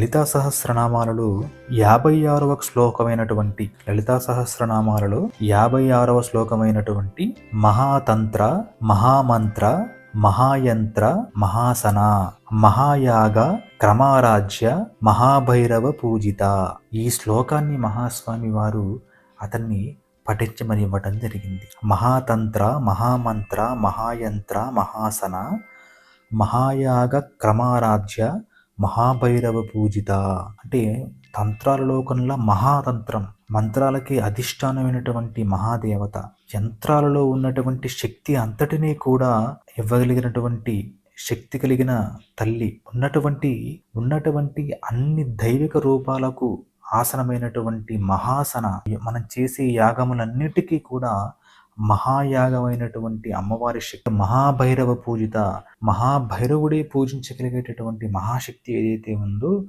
లలితా సహస్రనామాలలో 56వ శ్లోకమైనటువంటి లలితా సహస్రనామాలలో 56వ శ్లోకమైనటువంటి మహాతంత్ర, మహామంత్ర, మహాయంత్ర, మహాసన, మహాయాగ, క్రమారాజ్య, మహాభైరవ పూజిత. ఈ శ్లోకాన్ని మహాస్వామి వారు అతన్ని పఠించమని ఇవ్వటం జరిగింది. మహాతంత్ర, మహామంత్ర, మహాయంత్ర, మహాసన, మహాయాగ, క్రమారాధ్య, మహాభైరవ పూజిత. అంటే తంత్రాలలో కన్నా మహాతంత్రం, మంత్రాలకి అధిష్టానమైనటువంటి మహాదేవత, యంత్రాలలో ఉన్నటువంటి శక్తి అంతటినీ కూడా ఇవ్వగలిగినటువంటి శక్తి కలిగిన తల్లి, ఉన్నటువంటి అన్ని దైవిక రూపాలకు ఆసనమైనటువంటి మహాసన, మనం చేసే యాగములన్నిటికీ కూడా మహాయాగమైనటువంటి అమ్మవారి శక్తి, మహాభైరవ పూజిత, మహాభైరవుడే పూజించగలిగేటటువంటి మహాశక్తి ఏదైతే ఉందో